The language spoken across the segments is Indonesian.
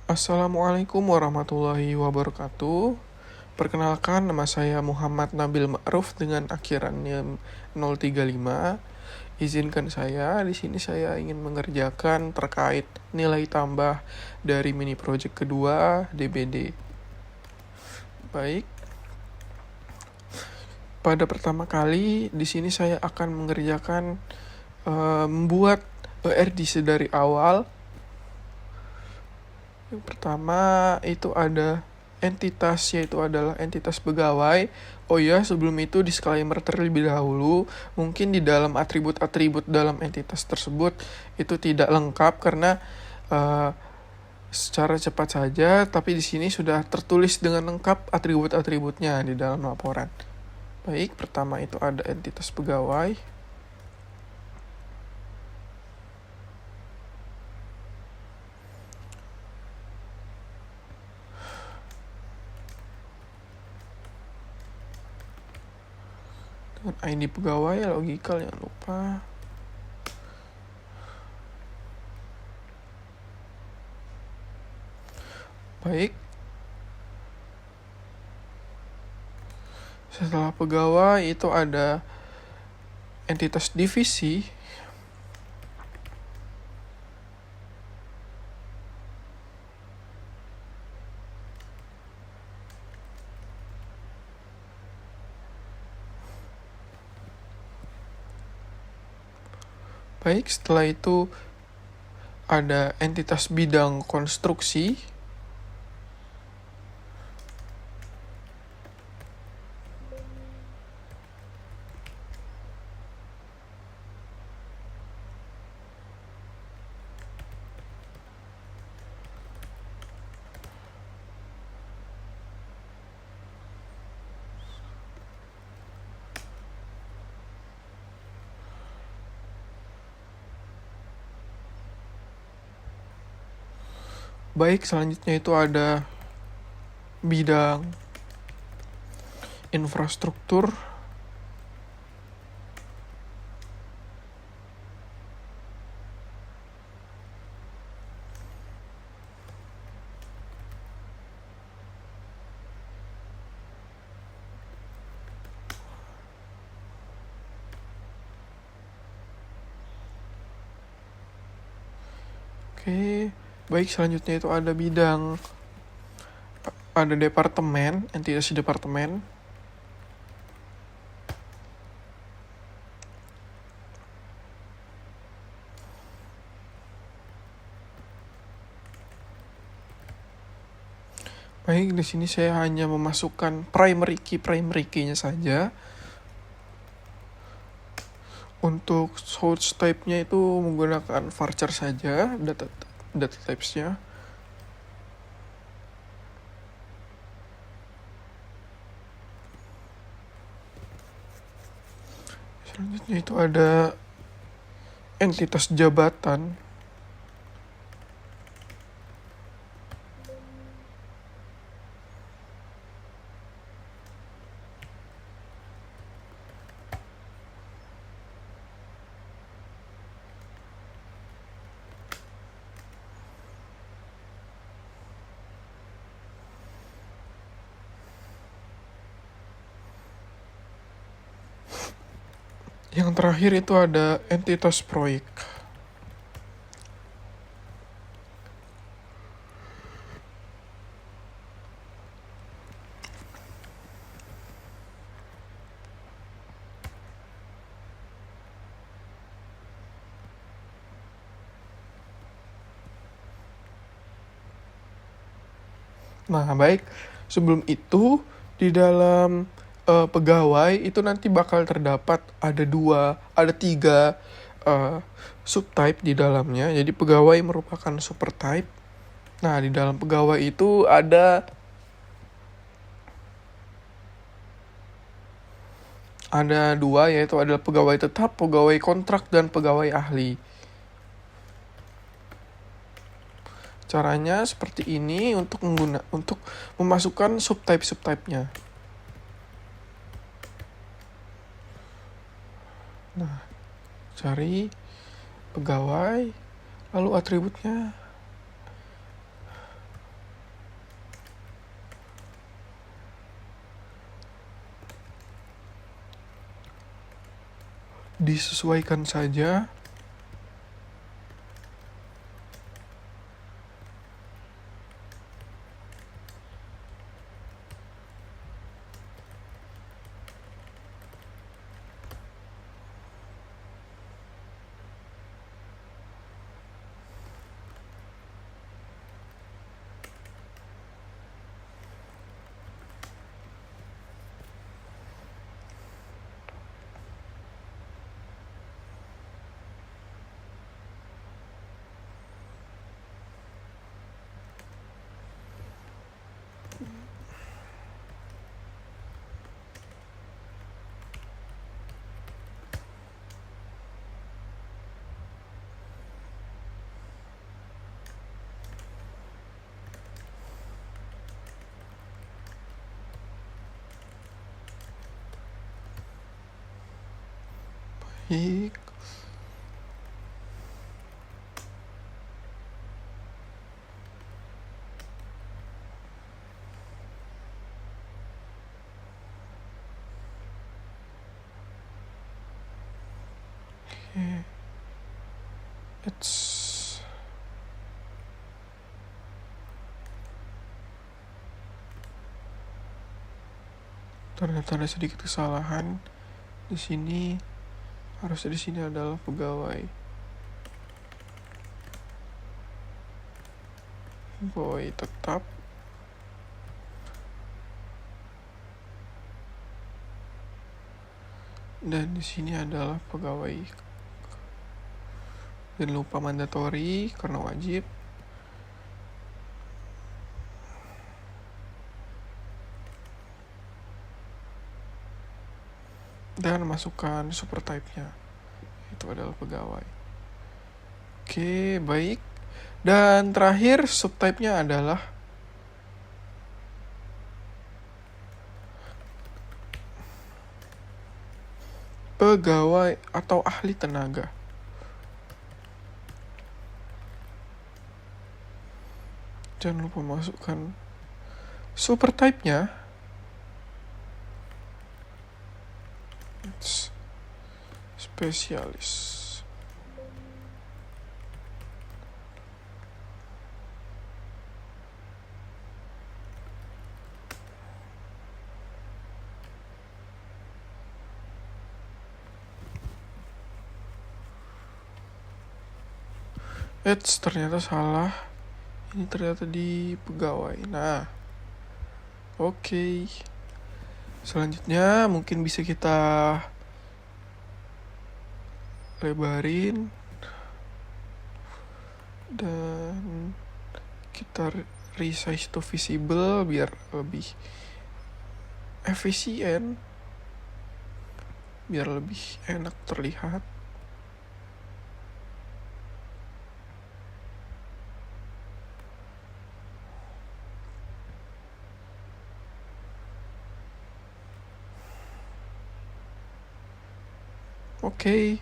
Assalamualaikum warahmatullahi wabarakatuh. Perkenalkan, nama saya Muhammad Nabil Ma'ruf dengan akhiran NIM 035. Izinkan saya, di sini saya ingin mengerjakan terkait nilai tambah dari mini project kedua DBD. Baik. Pada pertama kali, di sini saya akan mengerjakan membuat RDC dari awal. Yang pertama itu ada entitas, yaitu adalah entitas pegawai. Oh ya, sebelum itu disclaimer terlebih dahulu, mungkin di dalam atribut-atribut dalam entitas tersebut itu tidak lengkap karena secara cepat saja, tapi di sini sudah tertulis dengan lengkap atribut-atributnya di dalam laporan. Baik, pertama itu ada entitas pegawai. Dengan ID pegawai, logikal jangan lupa. Baik. Setelah pegawai itu ada entitas divisi. Baik, setelah itu ada entitas bidang konstruksi. Baik, selanjutnya itu ada bidang infrastruktur. Oke, baik, selanjutnya itu ada departemen, entitas departemen. Baik, di sini saya hanya memasukkan primary key-nya saja. Untuk source type-nya itu menggunakan varchar saja, data types-nya. Selanjutnya itu ada entitas jabatan. Yang terakhir itu ada entitas proyek. Nah, baik. Sebelum itu, di dalam pegawai itu nanti bakal terdapat ada tiga subtype di dalamnya. Jadi pegawai merupakan supertype. Nah, di dalam pegawai itu ada dua, yaitu adalah pegawai tetap, pegawai kontrak, dan pegawai ahli. Caranya seperti ini untuk memasukkan subtype-nya. Nah, cari pegawai, lalu atributnya. disesuaikan saja. Baik. Oke. Ternyata ada sedikit kesalahan di sini. Harusnya di sini adalah pegawai. Pegawai tetap. Dan di sini adalah pegawai. Dan lupa mandatori karena wajib. Dan masukkan super type-nya. Itu adalah pegawai. Oke, baik. Dan terakhir subtype-nya adalah pegawai atau ahli tenaga. Jangan lupa masukkan super type-nya. Spesialis. Ternyata salah. Ini ternyata di pegawai. Nah, oke. Selanjutnya mungkin bisa kita lebarin dan kita resize to visible biar lebih efisien, biar lebih enak terlihat. Oke,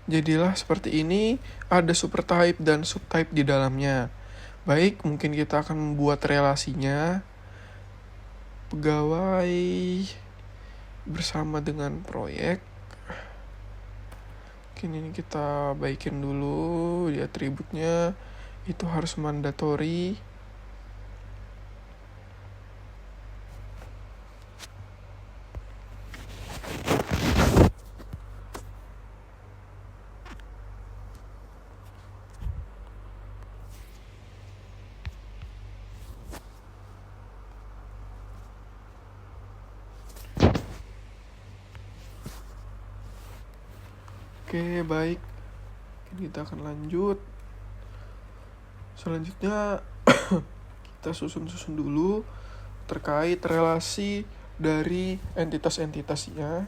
jadilah seperti ini, ada supertype dan subtype di dalamnya. Baik, mungkin kita akan membuat relasinya. Pegawai bersama dengan proyek. Mungkin ini kita baikin dulu di atributnya. Itu harus mandatory. Oke, baik. Kita akan lanjut. Selanjutnya kita susun dulu terkait relasi dari entitas-entitasnya.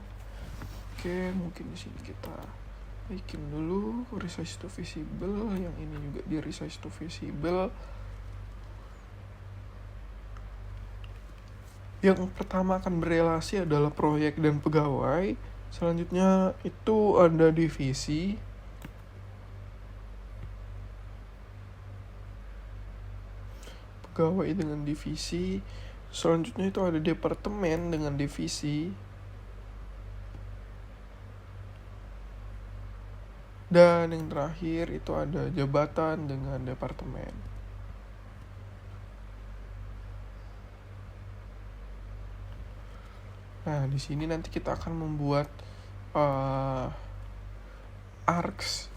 Oke, mungkin di sini kita bikin dulu resize to visible, yang ini juga di resize to visible. Yang pertama akan berelasi adalah proyek dan pegawai. Selanjutnya itu ada divisi. Pegawai dengan divisi. Selanjutnya itu ada departemen dengan divisi. Dan yang terakhir itu ada jabatan dengan departemen. Nah, di sini nanti kita akan membuat arcs.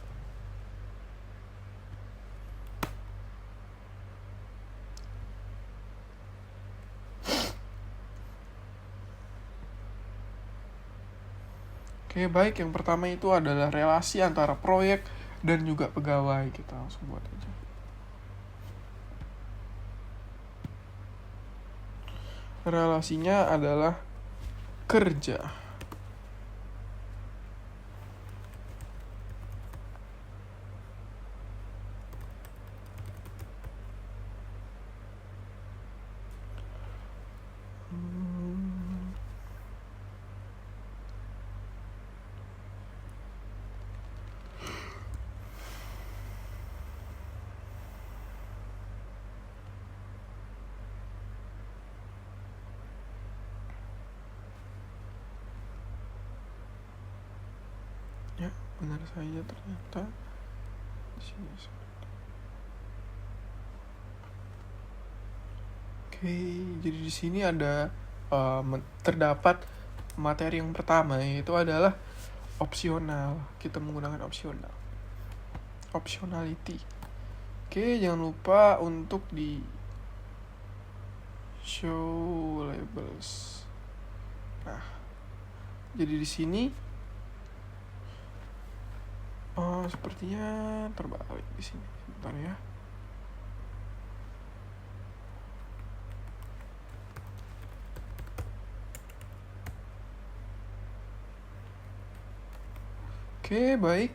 Oke, baik. Yang pertama itu adalah relasi antara proyek dan juga pegawai. Kita langsung buat aja. Relasinya adalah kerja. Ya, benar saja ternyata. Di sini. Oke, jadi di sini ada terdapat materi yang pertama, yaitu adalah opsional. Kita menggunakan opsional. Optionality. Oke, jangan lupa untuk di show labels. Nah, jadi di sini sepertinya terbalik di sini. Sebentar ya. Oke, baik.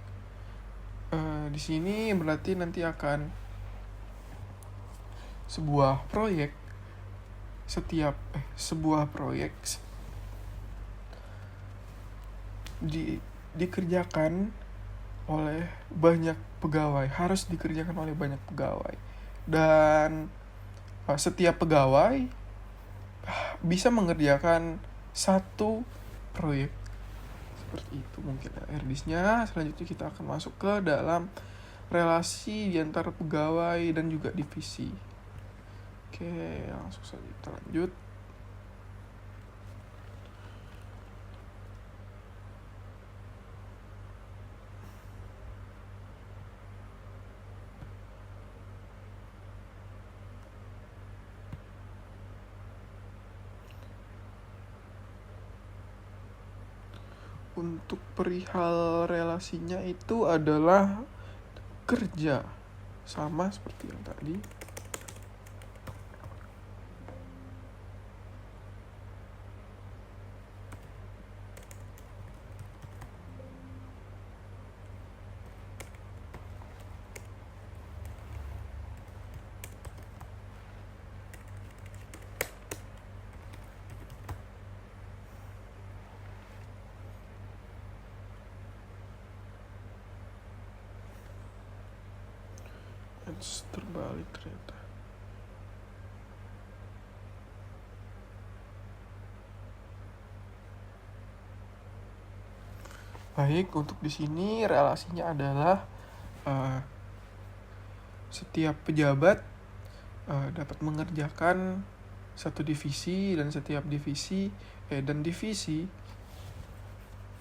Di sini berarti nanti akan sebuah proyek dikerjakan oleh banyak pegawai, harus dikerjakan oleh banyak pegawai, dan setiap pegawai bisa mengerjakan satu proyek. Seperti itu mungkin RDIS-nya. Selanjutnya kita akan masuk ke dalam relasi di antara pegawai dan juga divisi. Oke, langsung saja kita lanjut. Untuk perihal relasinya itu adalah kerja, sama seperti yang tadi. Terbalik ternyata. Baik, untuk di sini relasinya adalah setiap pejabat dapat mengerjakan satu divisi, dan setiap divisi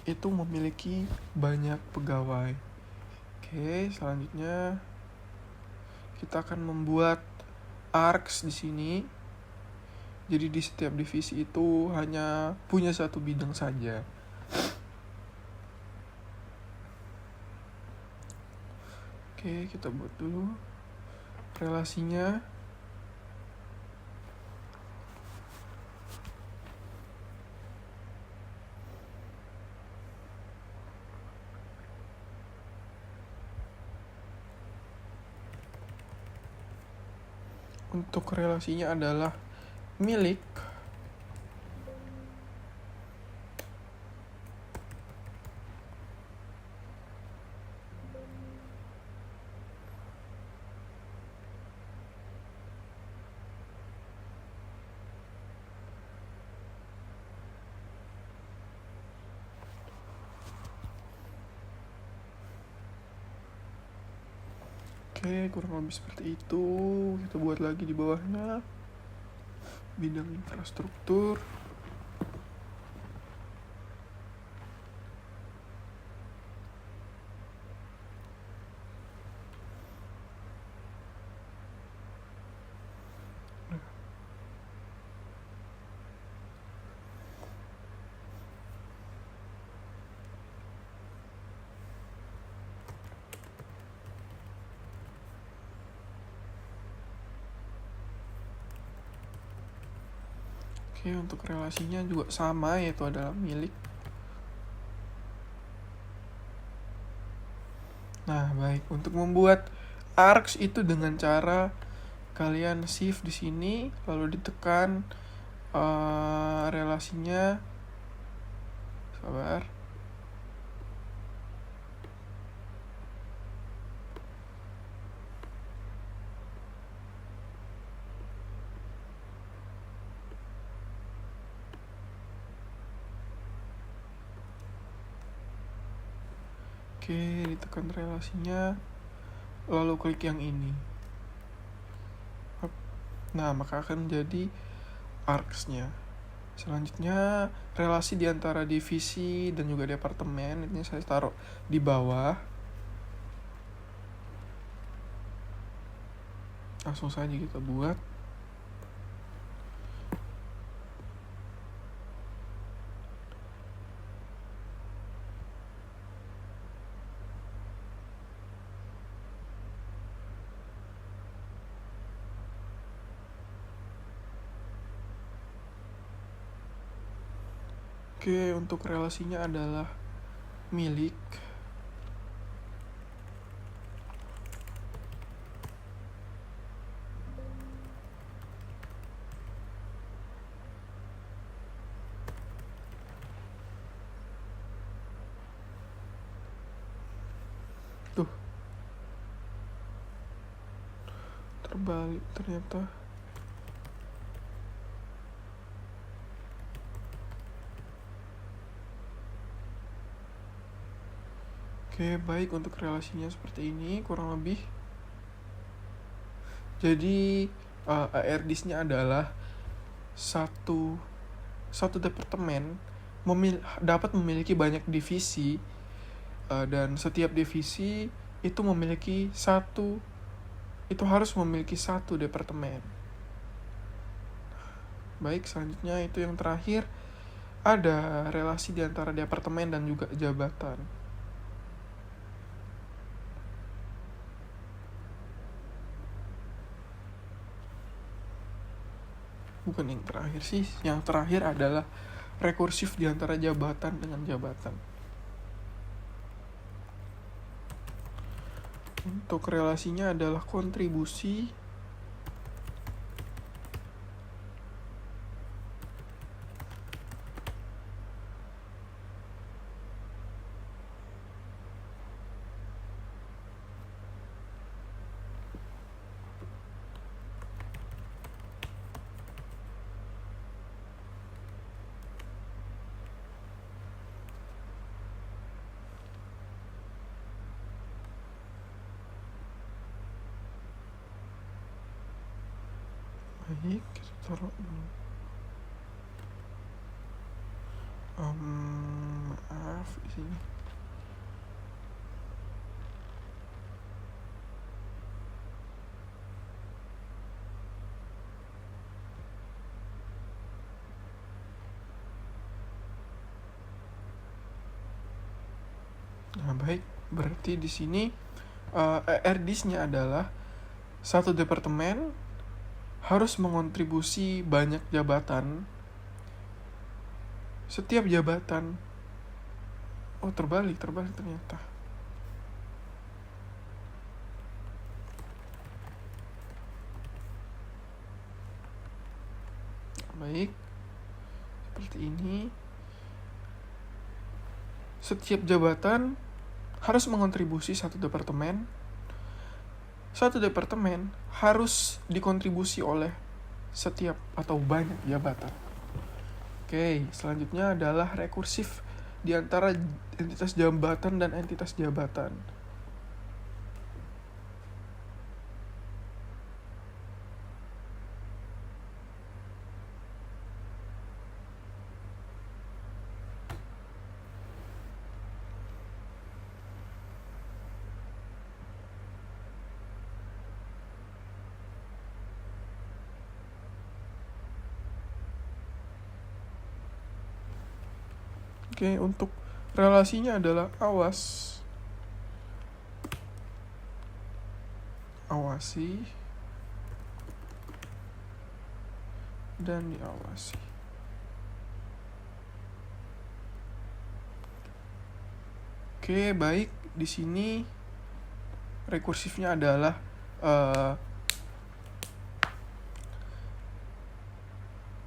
itu memiliki banyak pegawai. Oke, selanjutnya kita akan membuat arcs di sini. Jadi di setiap divisi itu hanya punya satu bidang saja. Oke, kita buat dulu relasinya. Untuk relasinya adalah milik Oke, kurang lebih seperti itu. Kita buat lagi di bawahnya. Bidang infrastruktur. Oke, untuk relasinya juga sama, yaitu adalah milik. Nah, baik. Untuk membuat arcs itu dengan cara kalian shift di sini, lalu ditekan relasinya. Sabar. Oke, ditekan relasinya, lalu klik yang ini. Nah, maka akan menjadi arcs-nya. Selanjutnya, relasi di antara divisi dan juga departemen, ini saya taruh di bawah. Langsung saja kita buat. Oke, untuk relasinya adalah milik. Tuh. Terbalik ternyata. Oke, baik, untuk relasinya seperti ini kurang lebih. Jadi ARDIS-nya adalah satu departemen dapat memiliki banyak divisi, dan setiap divisi itu harus memiliki satu departemen. Baik, selanjutnya itu yang terakhir, ada relasi di antara departemen dan juga jabatan. Bukan yang terakhir sih, yang terakhir adalah rekursif di antara jabatan dengan jabatan. Untuk relasinya adalah kontribusi baik, kita taruh maaf di sini. Nah, baik, berarti di sini RDIS-nya adalah satu departemen harus mengontribusi banyak jabatan. Setiap jabatan, terbalik ternyata. Baik, seperti ini. Setiap jabatan harus mengontribusi satu departemen. Satu departemen harus dikontribusi oleh setiap atau banyak jabatan. Oke, selanjutnya adalah rekursif di antara entitas jabatan dan entitas jabatan. Oke, untuk relasinya adalah awasi, dan diawasi. Oke, baik. Di sini rekursifnya adalah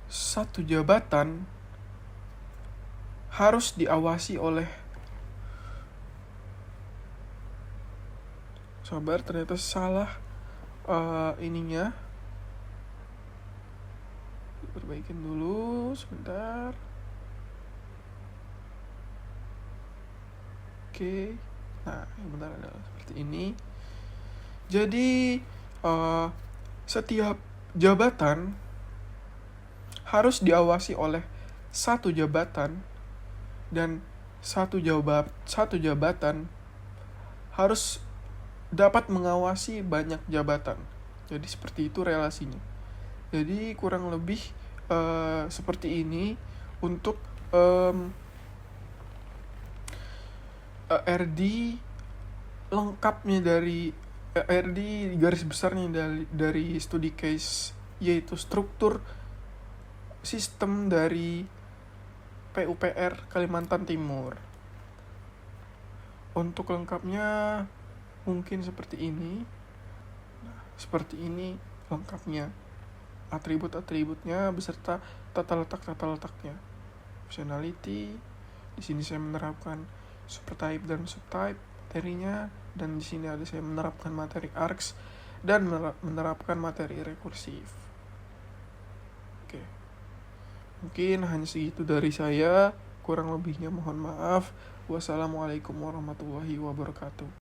satu jabatan harus diawasi oleh sabar, ternyata salah ininya. Perbaikin dulu sebentar. Oke. Nah, yang benar adalah seperti ini. Jadi setiap jabatan harus diawasi oleh satu jabatan, dan satu jabatan harus dapat mengawasi banyak jabatan. Jadi seperti itu relasinya. Jadi kurang lebih seperti ini untuk RD lengkapnya dari RD garis besarnya dari studi case, yaitu struktur sistem dari PUPR Kalimantan Timur. Untuk lengkapnya mungkin seperti ini. Nah, seperti ini lengkapnya. Atribut-atributnya beserta tata letaknya. Functionality. Di sini saya menerapkan supertype dan subtype materinya, dan di sini ada saya menerapkan materi args dan menerapkan materi rekursif. Oke. Mungkin hanya segitu dari saya, kurang lebihnya mohon maaf. Wassalamualaikum warahmatullahi wabarakatuh.